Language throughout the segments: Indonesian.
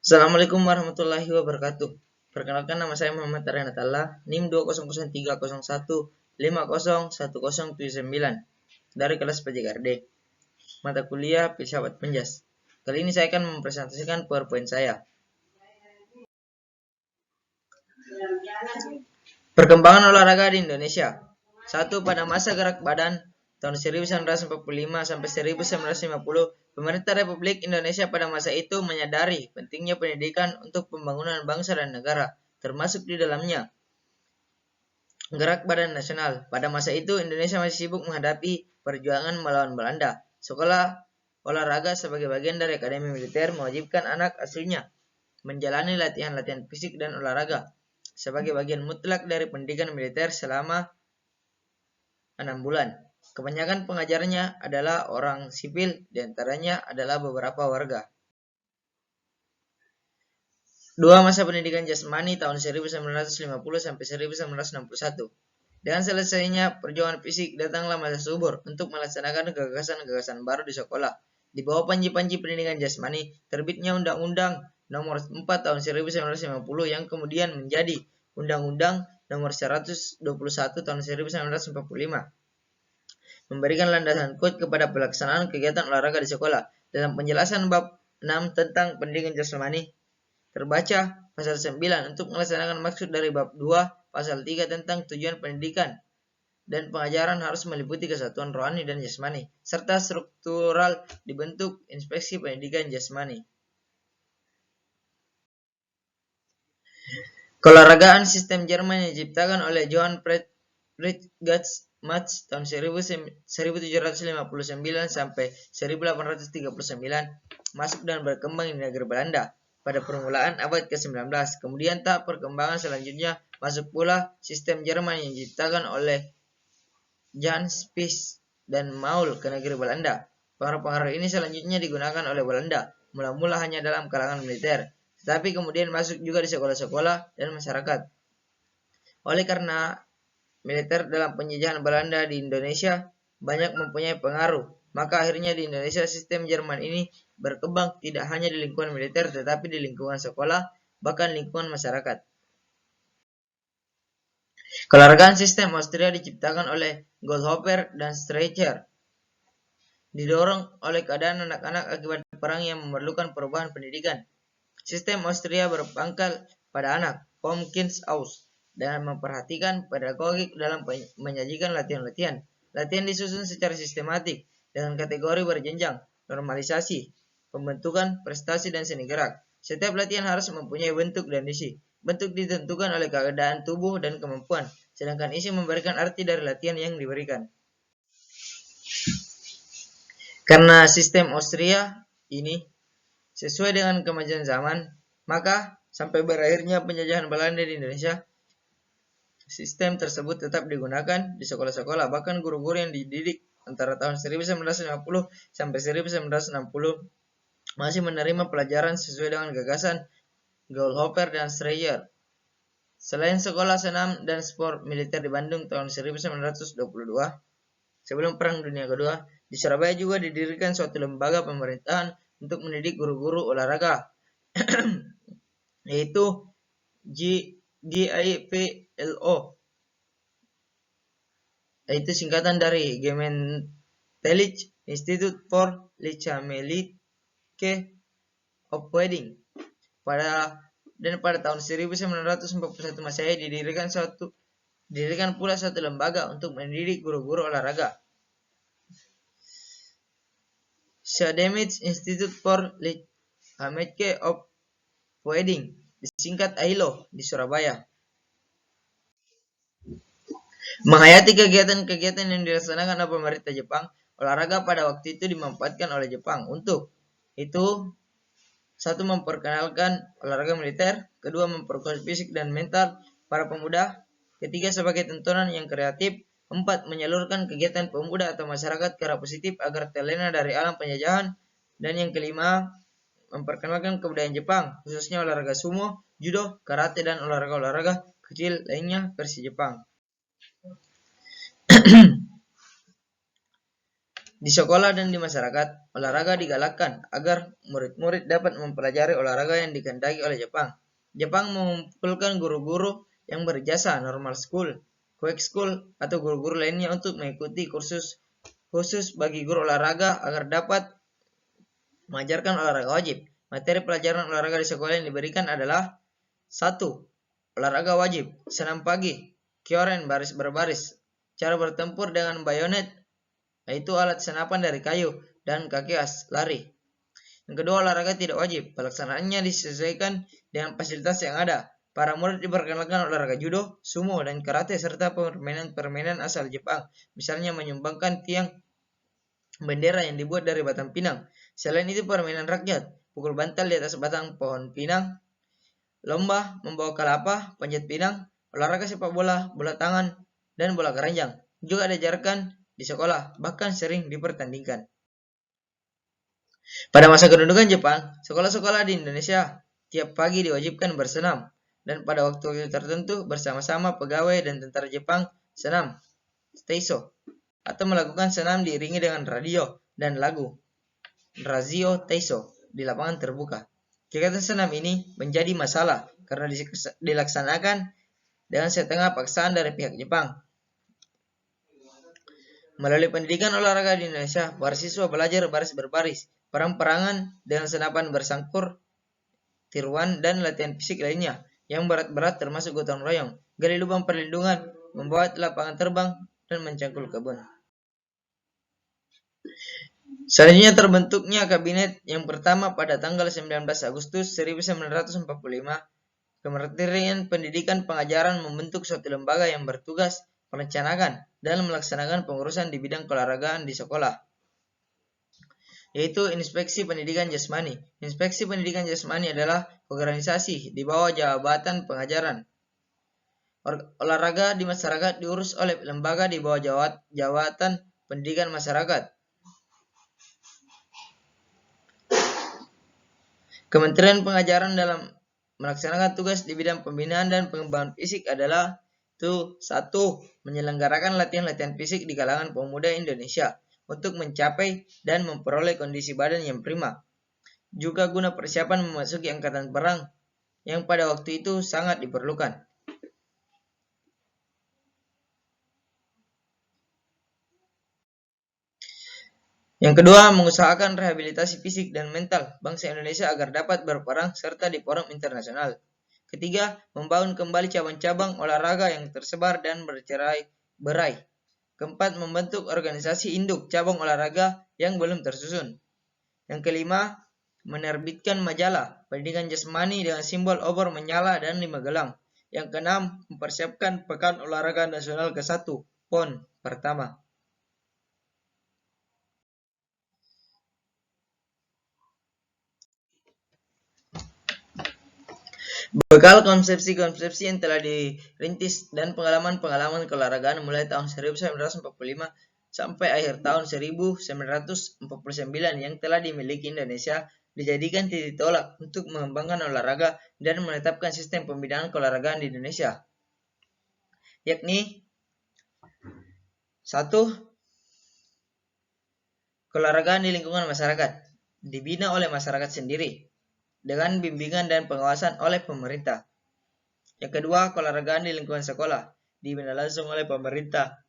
Assalamualaikum warahmatullahi wabarakatuh. Perkenalkan, nama saya Muhammad Arianatalla, NIM 2003015010179 dari kelas PJKRD, mata kuliah Filsafat Penjas. Kali ini saya akan mempresentasikan PowerPoint saya. Perkembangan olahraga di Indonesia. 1. Pada masa gerak badan tahun 1945 sampai 1950, pemerintah Republik Indonesia pada masa itu menyadari pentingnya pendidikan untuk pembangunan bangsa dan negara, termasuk di dalamnya Gerak Badan Nasional. Pada masa itu, Indonesia masih sibuk menghadapi perjuangan melawan Belanda. Sekolah olahraga sebagai bagian dari akademi militer mewajibkan anak aslinya menjalani latihan-latihan fisik dan olahraga sebagai bagian mutlak dari pendidikan militer selama 6 bulan. Kebanyakan pengajarnya adalah orang sipil, diantaranya adalah beberapa warga. 2. Masa pendidikan jasmani tahun 1950 sampai 1961. Dengan selesainya perjuangan fisik, datanglah masa subur untuk melaksanakan gagasan-gagasan baru di sekolah. Di bawah panji-panji pendidikan jasmani, terbitnya Undang-Undang Nomor 4 tahun 1950 yang kemudian menjadi Undang-Undang Nomor 121 tahun 1945. Memberikan landasan kuat kepada pelaksanaan kegiatan olahraga di sekolah. Dalam penjelasan bab 6 tentang pendidikan jasmani, terbaca pasal 9 untuk melaksanakan maksud dari bab 2 pasal 3 tentang tujuan pendidikan dan pengajaran harus meliputi kesatuan rohani dan jasmani, serta struktural dibentuk inspeksi pendidikan jasmani. Keolahragaan sistem Jerman yang diciptakan oleh Johann Friedrich Marx tahun 1759 sampai 1839 masuk dan berkembang di negeri Belanda pada permulaan abad ke-19. Kemudian tahap perkembangan selanjutnya masuk pula sistem Jerman yang diciptakan oleh Jan Spies dan Maul ke negeri Belanda. Pengaruh-pengaruh ini selanjutnya digunakan oleh Belanda, mula-mula hanya dalam kalangan militer, tetapi kemudian masuk juga di sekolah-sekolah dan masyarakat. Oleh karena militer dalam penjajahan Belanda di Indonesia banyak mempunyai pengaruh, maka akhirnya di Indonesia sistem Jerman ini berkembang tidak hanya di lingkungan militer tetapi di lingkungan sekolah, bahkan lingkungan masyarakat. Keolahragaan sistem Austria diciptakan oleh Goldhofer dan Streicher, didorong oleh keadaan anak-anak akibat perang yang memerlukan perubahan pendidikan. Sistem Austria berpangkal pada anak, Pomkins-Aus, dan memperhatikan pedagogik dalam menyajikan latihan-latihan. Latihan disusun secara sistematik dengan kategori berjenjang, normalisasi, pembentukan, prestasi, dan seni gerak. Setiap latihan harus mempunyai bentuk dan isi. Bentuk ditentukan oleh keadaan tubuh dan kemampuan, sedangkan isi memberikan arti dari latihan yang diberikan. Karena sistem Austria ini sesuai dengan kemajuan zaman, maka sampai berakhirnya penjajahan Belanda di Indonesia, sistem tersebut tetap digunakan di sekolah-sekolah. Bahkan guru-guru yang dididik antara tahun 1950 sampai 1960 masih menerima pelajaran sesuai dengan gagasan Goldhofer dan Streicher. Selain sekolah senam dan sport militer di Bandung tahun 1922, sebelum Perang Dunia Kedua, di Surabaya juga didirikan suatu lembaga pemerintahan untuk mendidik guru-guru olahraga, yaitu GIPLO, yaitu singkatan dari Gemeentelijk Instituut voor Lichamelijke Opvoeding. Pada tahun 1941 Masehi didirikan pula suatu lembaga untuk mendidik guru-guru olahraga, Schademets Instituut voor Lichamelijke Opvoeding, disingkat AILO, di Surabaya. Menghayati kegiatan-kegiatan yang dilaksanakan oleh pemerintah Jepang, olahraga pada waktu itu dimanfaatkan oleh Jepang untuk itu: 1. Memperkenalkan olahraga militer, 2. memperkuat fisik dan mental para pemuda, 3. sebagai tontonan yang kreatif, 4. menyalurkan kegiatan pemuda atau masyarakat ke arah positif agar terlena dari alam penjajahan, dan yang kelima, memperkenalkan kebudayaan Jepang, khususnya olahraga sumo, judo, karate, dan olahraga-olahraga kecil lainnya versi Jepang. Di sekolah dan di masyarakat, olahraga digalakkan agar murid-murid dapat mempelajari olahraga yang dikehendaki oleh Jepang. Jepang mengumpulkan guru-guru yang berjasa normal school, quick school, atau guru-guru lainnya untuk mengikuti kursus khusus bagi guru olahraga agar dapat mengajarkan olahraga wajib. Materi pelajaran olahraga di sekolah yang diberikan adalah 1. Olahraga wajib, senam pagi, kyoren baris berbaris, cara bertempur dengan bayonet, yaitu alat senapan dari kayu, dan kaki lari. Yang kedua, olahraga tidak wajib. Pelaksanaannya disesuaikan dengan fasilitas yang ada. Para murid diperkenalkan olahraga judo, sumo, dan karate, serta permainan-permainan asal Jepang. Misalnya menyumbangkan tiang bendera yang dibuat dari batang pinang. Selain itu, permainan rakyat, pukul bantal di atas batang pohon pinang, lomba membawa kelapa, panjat pinang, olahraga sepak bola, bola tangan, dan bola keranjang juga diajarkan di sekolah, bahkan sering dipertandingkan. Pada masa kedudukan Jepang, sekolah-sekolah di Indonesia tiap pagi diwajibkan bersenam, dan pada waktu tertentu bersama-sama pegawai dan tentara Jepang senam, teiso, atau melakukan senam diiringi dengan radio dan lagu, razio teiso, di lapangan terbuka. Kegiatan senam ini menjadi masalah karena dilaksanakan dengan setengah paksaan dari pihak Jepang. Melalui pendidikan olahraga di Indonesia, para siswa belajar baris berbaris, perang-perangan dengan senapan bersangkur, tiruan, dan latihan fisik lainnya yang berat-berat termasuk gotong royong, gali lubang perlindungan, membuat lapangan terbang, dan mencangkul kebun. Selanjutnya terbentuknya kabinet yang pertama pada tanggal 19 Agustus 1945. Kementerian Pendidikan Pengajaran membentuk suatu lembaga yang bertugas merencanakan dan melaksanakan pengurusan di bidang keolahragaan di sekolah, yaitu Inspeksi Pendidikan Jasmani. Inspeksi Pendidikan Jasmani adalah organisasi di bawah Jabatan Pengajaran. Olahraga di masyarakat diurus oleh lembaga di bawah Jabatan Pendidikan Masyarakat. Kementerian Pengajaran dalam melaksanakan tugas di bidang pembinaan dan pengembangan fisik adalah 1. Menyelenggarakan latihan-latihan fisik di kalangan pemuda Indonesia untuk mencapai dan memperoleh kondisi badan yang prima, juga guna persiapan memasuki angkatan perang yang pada waktu itu sangat diperlukan. Yang kedua, mengusahakan rehabilitasi fisik dan mental bangsa Indonesia agar dapat berperang serta di forum internasional. Ketiga, membangun kembali cabang-cabang olahraga yang tersebar dan bercerai-berai. Keempat, membentuk organisasi induk cabang olahraga yang belum tersusun. Yang kelima, menerbitkan majalah pendidikan jasmani dengan simbol obor menyala dan 5 gelang. Yang keenam, mempersiapkan Pekan Olahraga Nasional ke-1, PON pertama. Bekal konsepsi-konsepsi yang telah dirintis dan pengalaman-pengalaman keolahragaan mulai tahun 1945 sampai akhir tahun 1949 yang telah dimiliki Indonesia dijadikan titik tolak untuk mengembangkan olahraga dan menetapkan sistem pembinaan keolahragaan di Indonesia. Yakni 1. Keolahragaan di lingkungan masyarakat dibina oleh masyarakat sendiri dengan bimbingan dan pengawasan oleh pemerintah. Yang kedua, keolahragaan di lingkungan sekolah dibina langsung oleh pemerintah.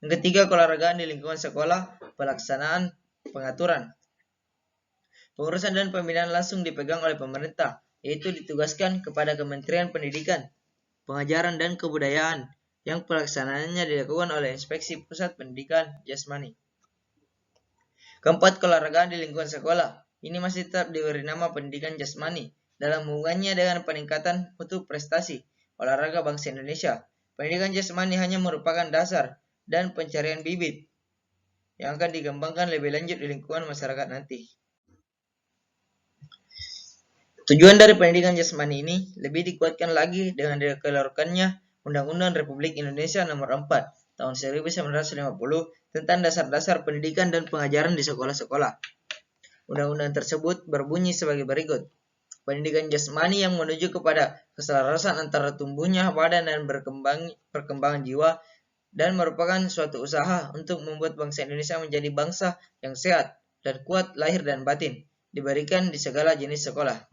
Yang ketiga, keolahragaan di lingkungan sekolah, pelaksanaan, pengaturan, pengurusan dan pembinaan langsung dipegang oleh pemerintah, yaitu ditugaskan kepada Kementerian Pendidikan, Pengajaran dan Kebudayaan, yang pelaksanaannya dilakukan oleh Inspeksi Pusat Pendidikan Jasmani. Keempat, keolahragaan di lingkungan sekolah. Ini masih tetap diberi nama pendidikan jasmani dalam hubungannya dengan peningkatan mutu prestasi olahraga bangsa Indonesia. Pendidikan jasmani hanya merupakan dasar dan pencarian bibit yang akan dikembangkan lebih lanjut di lingkungan masyarakat nanti. Tujuan dari pendidikan jasmani ini lebih dikuatkan lagi dengan dikeluarkannya Undang-Undang Republik Indonesia Nomor 4 Tahun 1950 tentang dasar-dasar pendidikan dan pengajaran di sekolah-sekolah. Undang-undang tersebut berbunyi sebagai berikut. Pendidikan jasmani yang menuju kepada keselarasan antara tumbuhnya badan dan perkembangan jiwa dan merupakan suatu usaha untuk membuat bangsa Indonesia menjadi bangsa yang sehat dan kuat lahir dan batin, diberikan di segala jenis sekolah.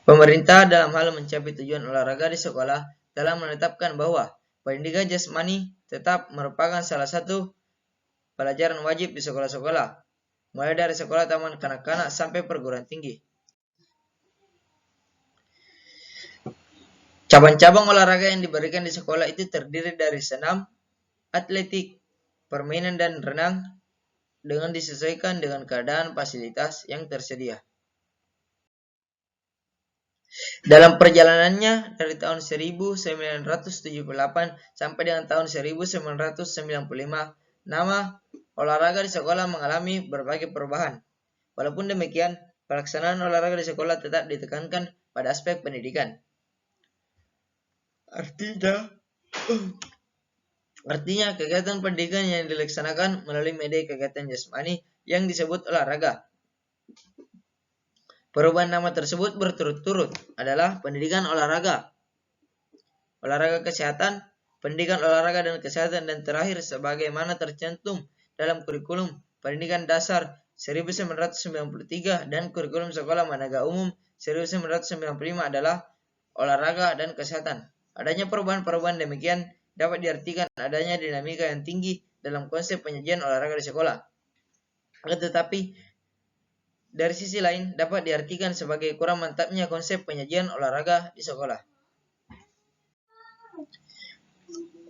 Pemerintah dalam hal mencapai tujuan olahraga di sekolah telah menetapkan bahwa pendidikan jasmani tetap merupakan salah satu pelajaran wajib di sekolah-sekolah, mulai dari sekolah taman kanak-kanak sampai perguruan tinggi. Cabang-cabang olahraga yang diberikan di sekolah itu terdiri dari senam, atletik, permainan dan renang, dengan disesuaikan dengan keadaan fasilitas yang tersedia. Dalam perjalanannya dari tahun 1978 sampai dengan tahun 1995, nama olahraga di sekolah mengalami berbagai perubahan. Walaupun demikian, pelaksanaan olahraga di sekolah tetap ditekankan pada aspek pendidikan. Artinya, kegiatan pendidikan yang dilaksanakan melalui media kegiatan jasmani yang disebut olahraga. Perubahan nama tersebut berturut-turut adalah pendidikan olahraga, olahraga kesehatan, pendidikan olahraga dan kesehatan, dan terakhir sebagaimana tercantum dalam kurikulum pendidikan dasar 1993 dan kurikulum sekolah menengah umum 1995 adalah olahraga dan kesehatan. Adanya perubahan-perubahan demikian dapat diartikan adanya dinamika yang tinggi dalam konsep penyajian olahraga di sekolah. Tetapi dari sisi lain dapat diartikan sebagai kurang mantapnya konsep penyajian olahraga di sekolah.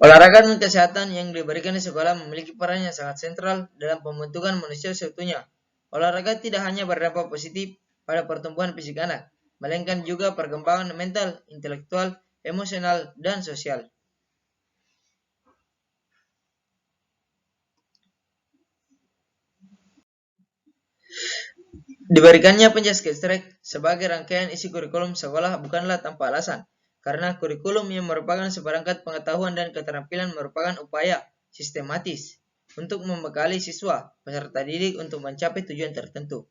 Olahraga dan kesehatan yang diberikan di sekolah memiliki peran yang sangat sentral dalam pembentukan manusia seutuhnya. Olahraga tidak hanya berdampak positif pada pertumbuhan fisik anak, melainkan juga perkembangan mental, intelektual, emosional, dan sosial. Diberikannya penjaskes-strek sebagai rangkaian isi kurikulum sekolah bukanlah tanpa alasan, karena kurikulum yang merupakan seperangkat pengetahuan dan keterampilan merupakan upaya sistematis untuk membekali siswa peserta didik untuk mencapai tujuan tertentu.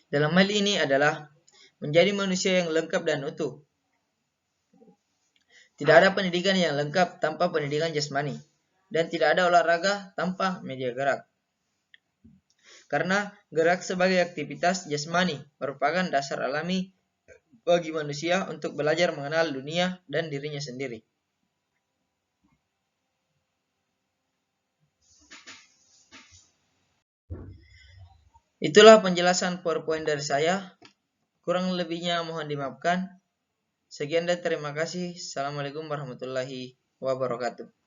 Dalam hal ini adalah menjadi manusia yang lengkap dan utuh. Tidak ada pendidikan yang lengkap tanpa pendidikan jasmani, dan tidak ada olahraga tanpa media gerak. Karena gerak sebagai aktivitas jasmani merupakan dasar alami bagi manusia untuk belajar mengenal dunia dan dirinya sendiri. Itulah penjelasan PowerPoint dari saya. Kurang lebihnya mohon dimaafkan. Sekian dan terima kasih. Assalamualaikum warahmatullahi wabarakatuh.